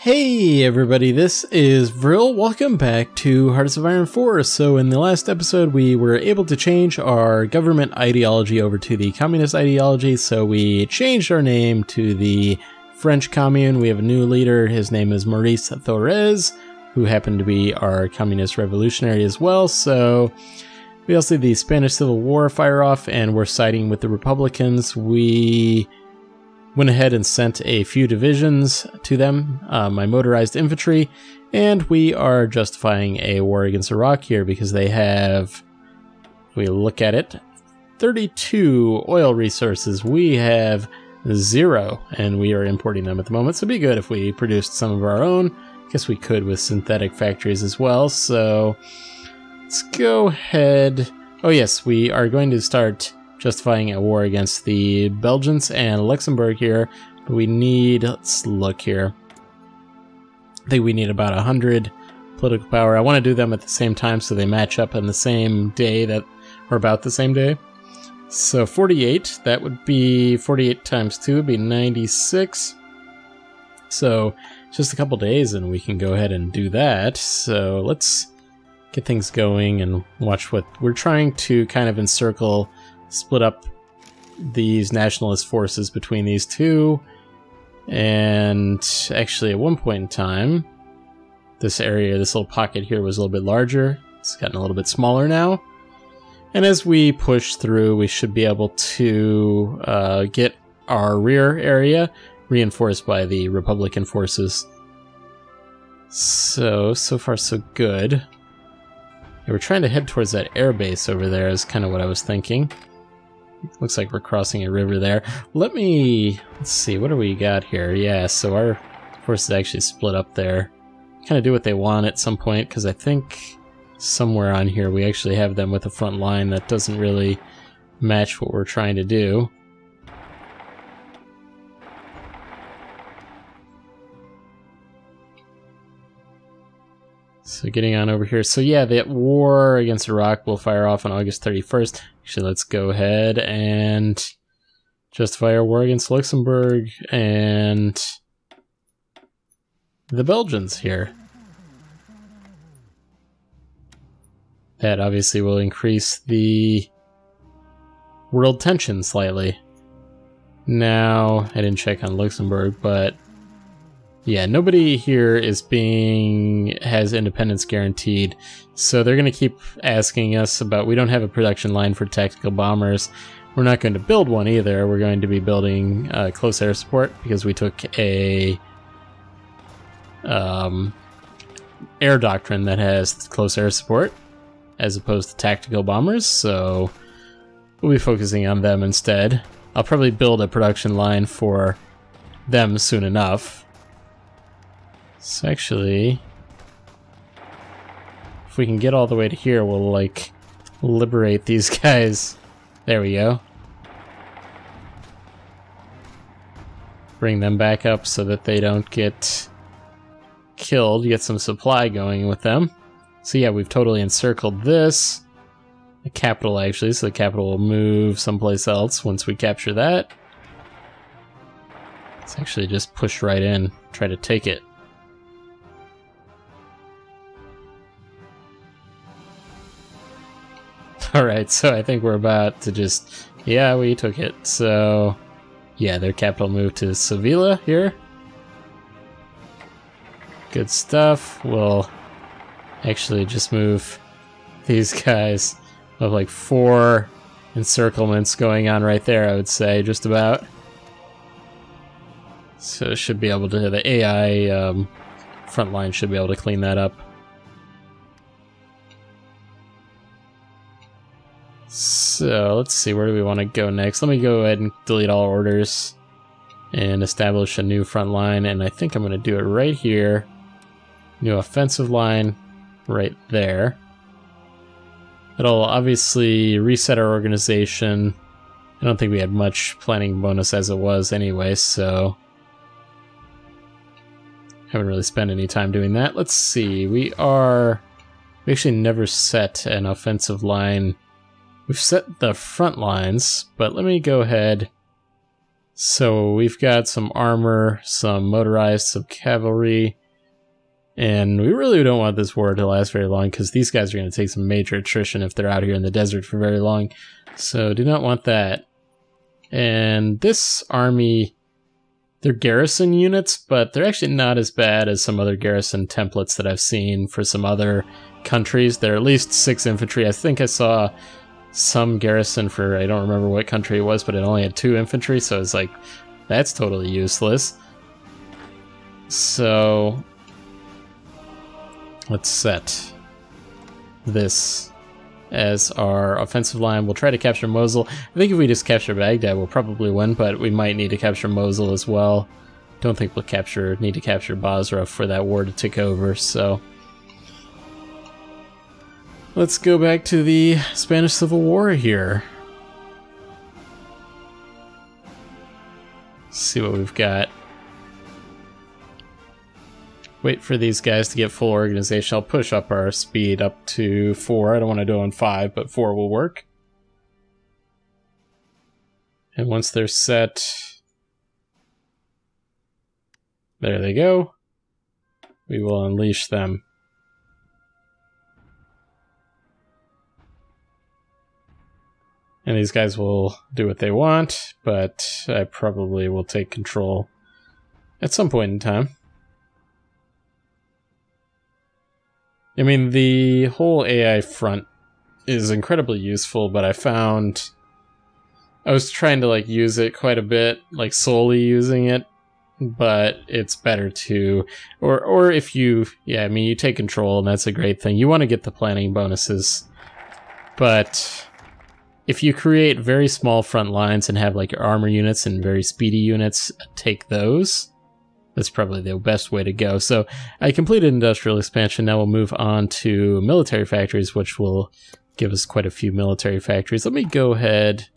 Hey everybody, this is Vril. Welcome back to Hearts of Iron 4. So in the last episode we were able to change our government ideology over to the communist ideology, so we changed our name to the French Commune. We have a new leader, his name is Maurice Thorez, who happened to be our communist revolutionary as well. So we also see the Spanish Civil War fire off and we're siding with the Republicans. We went ahead and sent a few divisions to them, my motorized infantry, and we are justifying a war against Iraq here because they have, if we look at it, 32 oil resources. We have 0, and we are importing them at the moment, so it'd be good if we produced some of our own. I guess we could with synthetic factories as well, so let's go ahead. Oh yes, we are going to start justifying a war against the Belgians and Luxembourg here. We need, let's look here, I think we need about 100 political power. I want to do them at the same time so they match up on the same day, that or about the same day. So 48, that would be 48 times 2 would be 96. So just a couple days and we can go ahead and do that. So let's get things going and watch what we're trying to kind of encircle, split up these nationalist forces between these two. And actually at one point in time, this area, this little pocket here was a little bit larger. It's gotten a little bit smaller now. And as we push through, we should be able to get our rear area reinforced by the Republican forces. So far so good. Yeah, we're trying to head towards that air base over there is kind of what I was thinking. Looks like we're crossing a river there. Let's see, what do we got here? Yeah, so our forces actually split up there. Kind of do what they want at some point, because I think somewhere on here we actually have them with a front line that doesn't really match what we're trying to do. So getting on over here. So yeah, that war against Iraq will fire off on August 31st. Actually, let's go ahead and justify our war against Luxembourg and the Belgians here. That obviously will increase the world tension slightly. Now, I didn't check on Luxembourg, but yeah, nobody here has independence guaranteed, so they're going to keep asking us about, we don't have a production line for tactical bombers. We're not going to build one either. We're going to be building close air support because we took a air doctrine that has close air support as opposed to tactical bombers, so we'll be focusing on them instead. I'll probably build a production line for them soon enough. So actually, if we can get all the way to here, we'll, like, liberate these guys. There we go. Bring them back up so that they don't get killed. Get some supply going with them. So yeah, we've totally encircled this. The capital, actually, so the capital will move someplace else once we capture that. Let's actually just push right in, try to take it. Alright, so I think we're about to just... yeah, we took it. So, yeah, their capital moved to Sevilla here. Good stuff. We'll actually just move these guys. We have like 4 encirclements going on right there, I would say, just about. So it should be able to... the AI front line should be able to clean that up. So, let's see, where do we want to go next? Let me go ahead and delete all orders and establish a new front line, and I think I'm going to do it right here. New offensive line right there. It'll obviously reset our organization. I don't think we had much planning bonus as it was anyway, so haven't really spent any time doing that. Let's see, we actually never set an offensive line. We've set the front lines, but let me go ahead, So we've got some armor, some motorized, some cavalry, and we really don't want this war to last very long because these guys are going to take some major attrition if they're out here in the desert for very long. So do not want that. And this army, they're garrison units, but they're actually not as bad as some other garrison templates that I've seen for some other countries. They're at least 6 infantry. I think I saw some garrison for, I don't remember what country it was, but it only had 2 infantry, so it's like, that's totally useless. So let's set this as our offensive line. We'll try to capture Mosul. I think if we just capture Baghdad, we'll probably win, but we might need to capture Mosul as well. Don't think we'll need to capture Basra for that war to take over, so let's go back to the Spanish Civil War here. See what we've got. Wait for these guys to get full organization. I'll push up our speed up to 4. I don't want to do it on 5, but 4 will work. And once they're set, there they go. We will unleash them. And these guys will do what they want, but I probably will take control at some point in time. I mean, the whole AI front is incredibly useful, but I found I was trying to like use it quite a bit, like solely using it, but it's better to, or if you, yeah, I mean, you take control and that's a great thing. You want to get the planning bonuses, but if you create very small front lines and have like your armor units and very speedy units, take those. That's probably the best way to go. So I completed industrial expansion. Now we'll move on to military factories, which will give us quite a few military factories. Let me go ahead.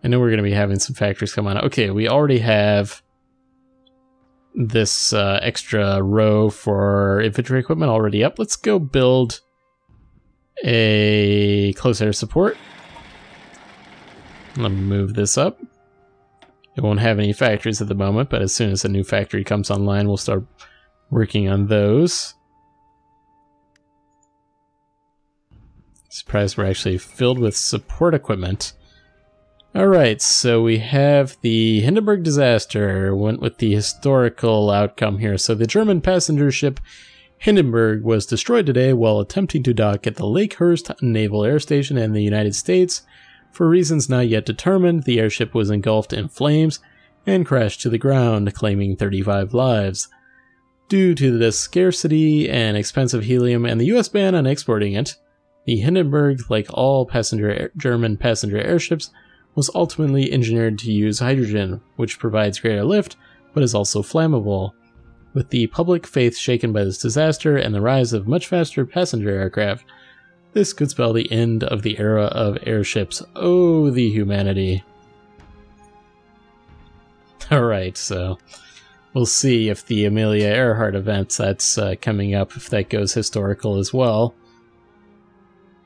I know we're going to be having some factories come on. Okay, we already have this extra row for infantry equipment already up. Let's go build a close air support. Let me move this up. It won't have any factories at the moment, but as soon as a new factory comes online, we'll start working on those. Surprised we're actually filled with support equipment. Alright, so we have the Hindenburg disaster. Went with the historical outcome here. So the German passenger ship Hindenburg was destroyed today while attempting to dock at the Lakehurst Naval Air Station in the United States. For reasons not yet determined, the airship was engulfed in flames and crashed to the ground, claiming 35 lives. Due to the scarcity and expensive helium and the US ban on exporting it, the Hindenburg, like all German passenger airships, was ultimately engineered to use hydrogen, which provides greater lift, but is also flammable. With the public faith shaken by this disaster and the rise of much faster passenger aircraft, this could spell the end of the era of airships. Oh, the humanity. Alright, so we'll see if the Amelia Earhart event that's coming up, if that goes historical as well.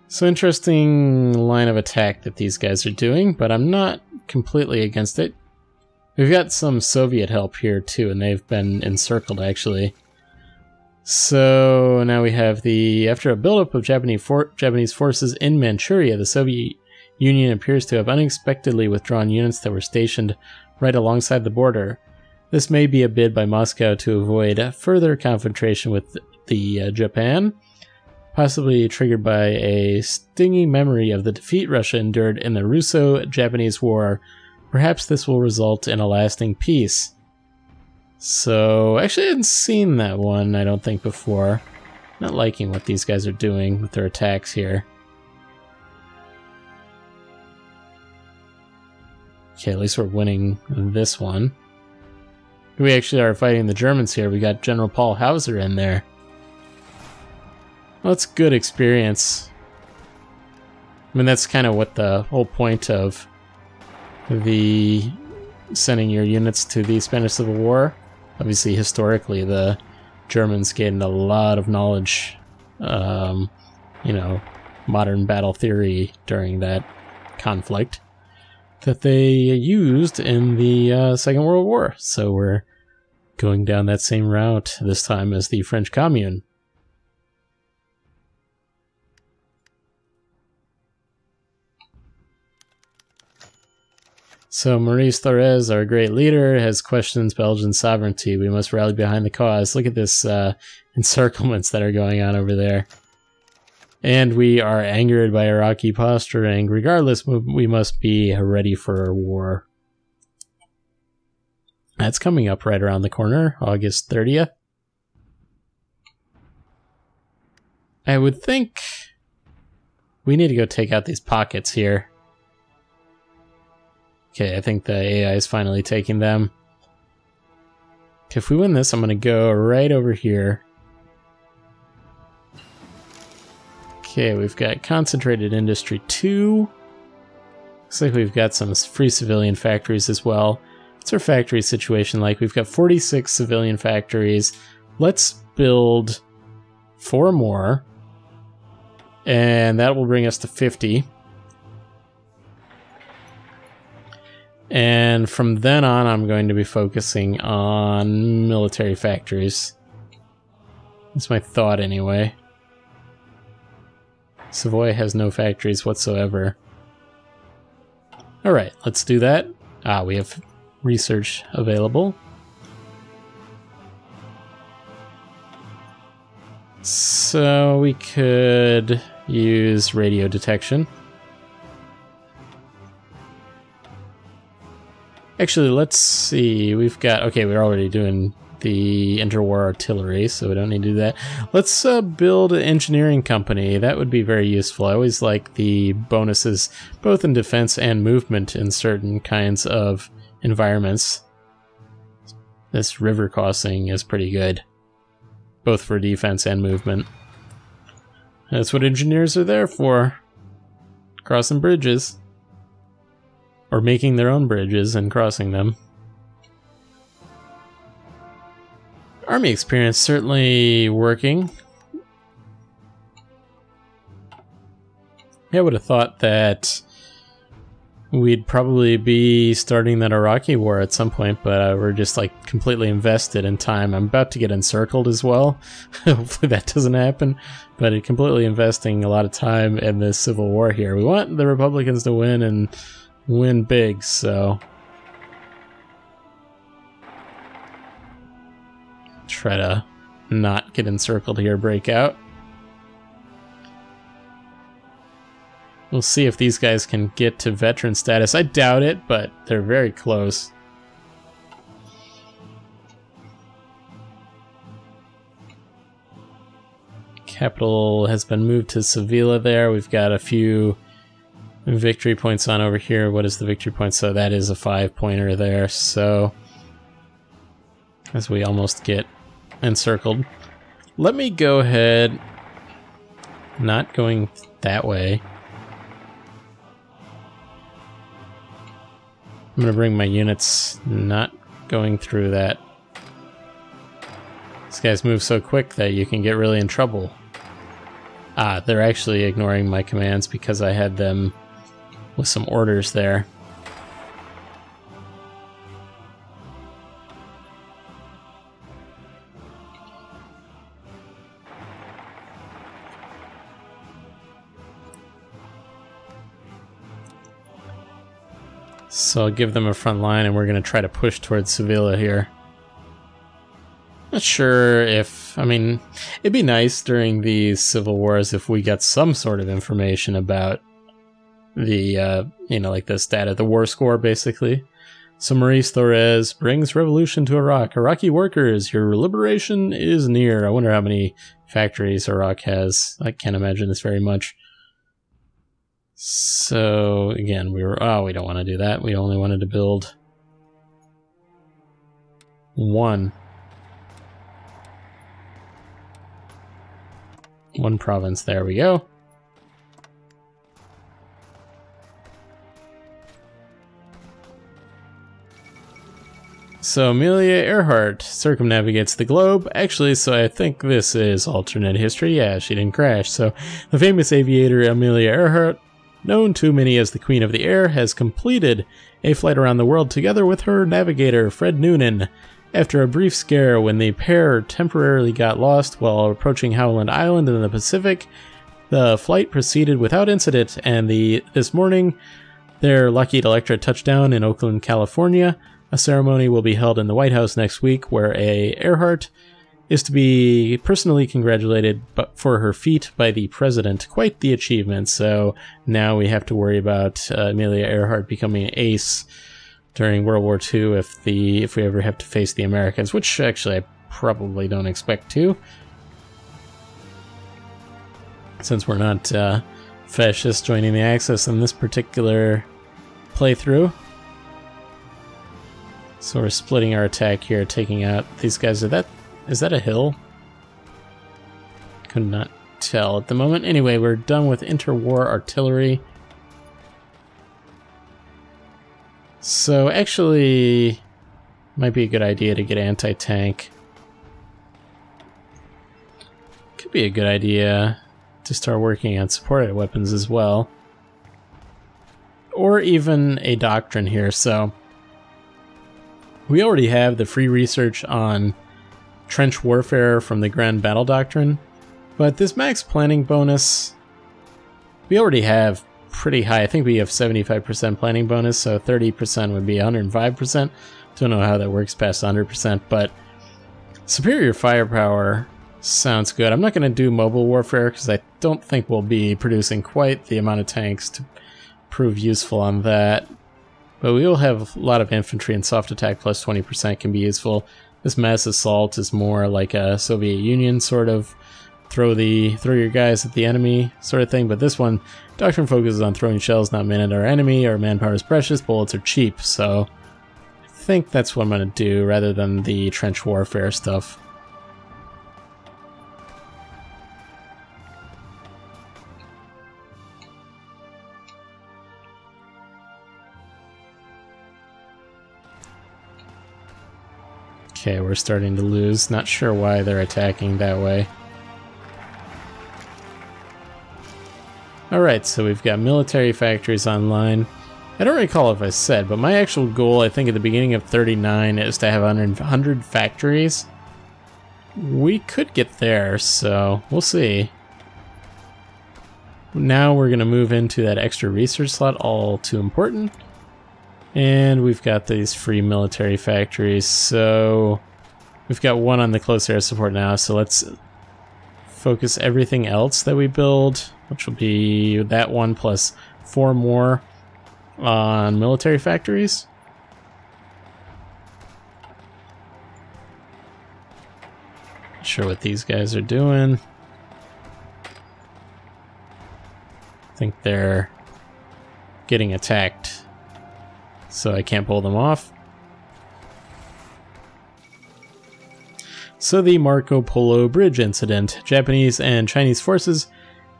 So interesting line of attack that these guys are doing, but I'm not completely against it. We've got some Soviet help here too, and they've been encircled actually. So now we have after a buildup of Japanese forces in Manchuria, the Soviet Union appears to have unexpectedly withdrawn units that were stationed right alongside the border. This may be a bid by Moscow to avoid further confrontation with the Japan, possibly triggered by a stinging memory of the defeat Russia endured in the Russo-Japanese War. Perhaps this will result in a lasting peace. So, actually I hadn't seen that one, I don't think, before. Not liking what these guys are doing with their attacks here. Okay, at least we're winning this one. We actually are fighting the Germans here. We got General Paul Hauser in there. Well, that's good experience. I mean, that's kind of what the whole point of the sending your units to the Spanish Civil War. Obviously, historically, the Germans gained a lot of knowledge, you know, modern battle theory during that conflict. that they used in the Second World War. So we're going down that same route this time as the French Commune. So Maurice Thorez, our great leader, has questions Belgian sovereignty. We must rally behind the cause. Look at this encirclements that are going on over there. And we are angered by Iraqi posturing. Regardless, we must be ready for war. That's coming up right around the corner, August 30th. I would think we need to go take out these pockets here. Okay, I think the AI is finally taking them. If we win this, I'm going to go right over here. Okay, we've got concentrated industry 2. Looks like we've got some free civilian factories as well. What's our factory situation like? We've got 46 civilian factories. Let's build 4 more. And that will bring us to 50. And from then on, I'm going to be focusing on military factories. That's my thought anyway. Savoy has no factories whatsoever. Alright, let's do that. We have research available. So we could use radio detection. Actually, let's see. We've got... Okay, we're already doing the interwar artillery, so we don't need to do that. Let's build an engineering company. That would be very useful. I always like the bonuses, both in defense and movement in certain kinds of environments. This river crossing is pretty good, both for defense and movement. That's what engineers are there for. Crossing bridges. Or making their own bridges and crossing them. Army experience certainly working. Yeah, I would have thought that we'd probably be starting that Iraqi war at some point, but we're just like completely invested in time. I'm about to get encircled as well. Hopefully that doesn't happen, but it's completely investing a lot of time in this civil war here. We want the Republicans to win and win big, so try to not get encircled here, break out. We'll see if these guys can get to veteran status. I doubt it, but they're very close. Capital has been moved to Sevilla there. We've got a few victory points on over here. What is the victory point? So that is a 5-pointer there. So as we almost get encircled, let me go ahead, not going that way. I'm going to bring my units not going through that. These guys move so quick that you can get really in trouble. They're actually ignoring my commands because I had them with some orders there. So I'll give them a front line and we're going to try to push towards Sevilla here. Not sure if... I mean, it'd be nice during these civil wars if we got some sort of information about the, you know, like the stat of the war score, basically. So Maurice Thorez brings revolution to Iraq. Iraqi workers, your liberation is near. I wonder how many factories Iraq has. I can't imagine it's very much. So, again, we were... Oh, we don't want to do that. We only wanted to build 1. 1 province. There we go. So Amelia Earhart circumnavigates the globe. Actually, so I think this is alternate history. Yeah, she didn't crash. So the famous aviator Amelia Earhart known to many as the Queen of the Air, has completed a flight around the world together with her navigator, Fred Noonan. After a brief scare when the pair temporarily got lost while approaching Howland Island in the Pacific, the flight proceeded without incident, and this morning, their Lockheed Electra touched down in Oakland, California. A ceremony will be held in the White House next week where Earhart is to be personally congratulated for her feat by the president. Quite the achievement. So now we have to worry about Amelia Earhart becoming an ace during World War II if we ever have to face the Americans, which actually I probably don't expect to, since we're not fascists joining the Axis in this particular playthrough. So we're splitting our attack here, taking out these guys. Is that a hill? Could not tell at the moment. Anyway, we're done with interwar artillery. So actually, might be a good idea to get anti-tank. Could be a good idea to start working on supported weapons as well. Or even a doctrine here. So we already have the free research on trench warfare from the Grand Battle Doctrine, but this max planning bonus we already have pretty high. I think we have 75% planning bonus, so 30% would be 105%. Don't know how that works past 100%, but superior firepower sounds good. I'm not going to do mobile warfare because I don't think we'll be producing quite the amount of tanks to prove useful on that, but we will have a lot of infantry, and soft attack plus 20% can be useful. This mass assault is more like a Soviet Union sort of throw your guys at the enemy sort of thing, but this one, Doctrine focuses on throwing shells not meant at our enemy. Our manpower is precious, bullets are cheap, so I think that's what I'm going to do rather than the trench warfare stuff. Okay, we're starting to lose. Not sure why they're attacking that way. Alright, so we've got military factories online. I don't recall if I said, but my actual goal, I think at the beginning of 39, is to have 100 factories. We could get there, so we'll see. Now we're going to move into that extra research slot, all too important. And we've got these free military factories, so we've got one on the close air support now, so let's focus everything else that we build, which will be that one plus 4 more on military factories. Not sure what these guys are doing. I think they're getting attacked, so I can't pull them off. So the Marco Polo Bridge incident. Japanese and Chinese forces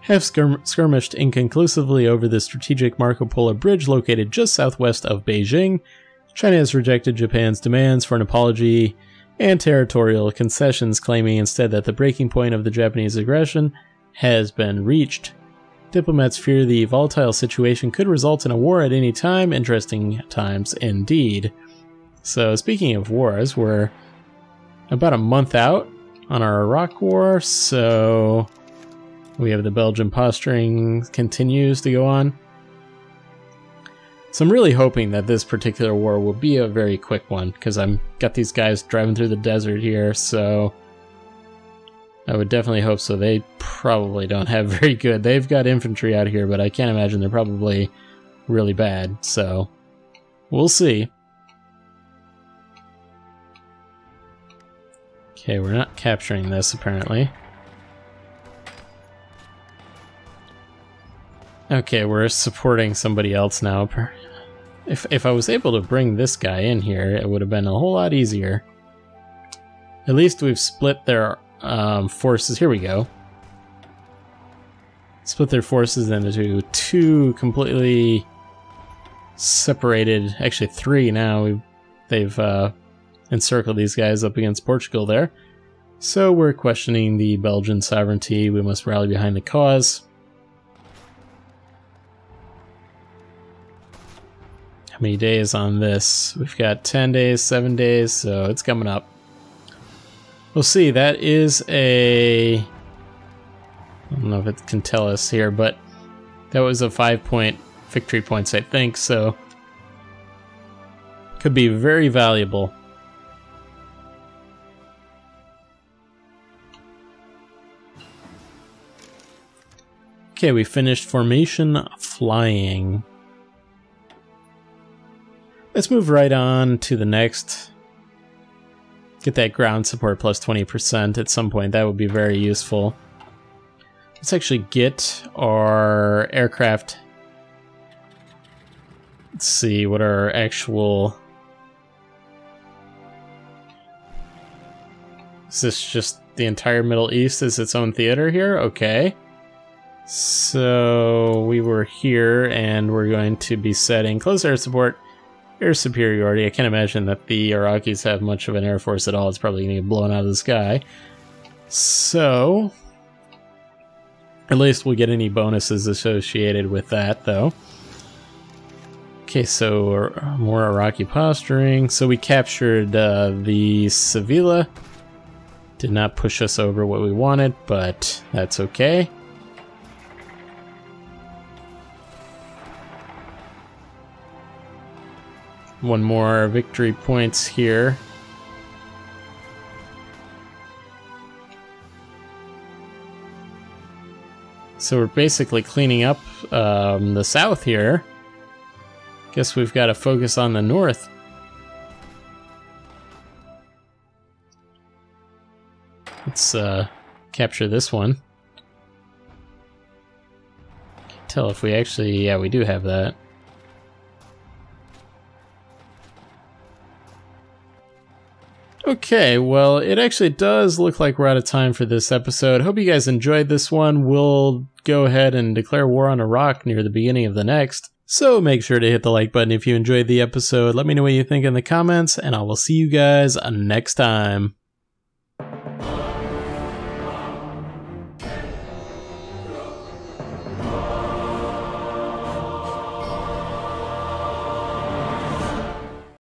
have skirmished inconclusively over the strategic Marco Polo Bridge located just southwest of Beijing. China has rejected Japan's demands for an apology and territorial concessions, claiming instead that the breaking point of the Japanese aggression has been reached. Diplomats fear the volatile situation could result in a war at any time. Interesting times indeed. So speaking of wars, we're about a month out on our Iraq war, so we have the Belgian posturing continues to go on. So I'm really hoping that this particular war will be a very quick one, because I'm got these guys driving through the desert here, so I would definitely hope so. They probably don't have very good. They've got infantry out here, but I can't imagine they're probably really bad, so we'll see. Okay, we're not capturing this apparently. Okay, we're supporting somebody else now. If I was able to bring this guy in here, it would have been a whole lot easier. At least we've split their forces. Here we go. Split their forces into 2 completely separated, actually 3 now. They've encircled these guys up against Portugal there. So we're questioning the Belgian sovereignty. We must rally behind the cause. How many days on this? We've got 10 days, 7 days, so it's coming up. We'll see. That is a... I don't know if it can tell us here, but that was a 5-point victory points, I think, so could be very valuable. Okay, we finished formation flying. Let's move right on to the next. Get that ground support plus 20% at some point. That would be very useful. Let's actually get our aircraft. Let's see what our actual... Is this just the entire Middle East is its own theater here? Okay. So we were here and we're going to be setting close air support, air superiority. I can't imagine that the Iraqis have much of an air force at all. It's probably going to get blown out of the sky. So at least we'll get any bonuses associated with that, though. Okay, so more Iraqi posturing. So we captured the Sevilla. Did not push us over what we wanted, but that's okay. One more victory points here. So we're basically cleaning up the south here. Guess we've got to focus on the north. Let's capture this one. Can't tell if we actually... Yeah, we do have that. Okay, well, it actually does look like we're out of time for this episode. Hope you guys enjoyed this one. We'll go ahead and declare war on Iraq near the beginning of the next. So make sure to hit the like button if you enjoyed the episode. Let me know what you think in the comments, and I will see you guys next time.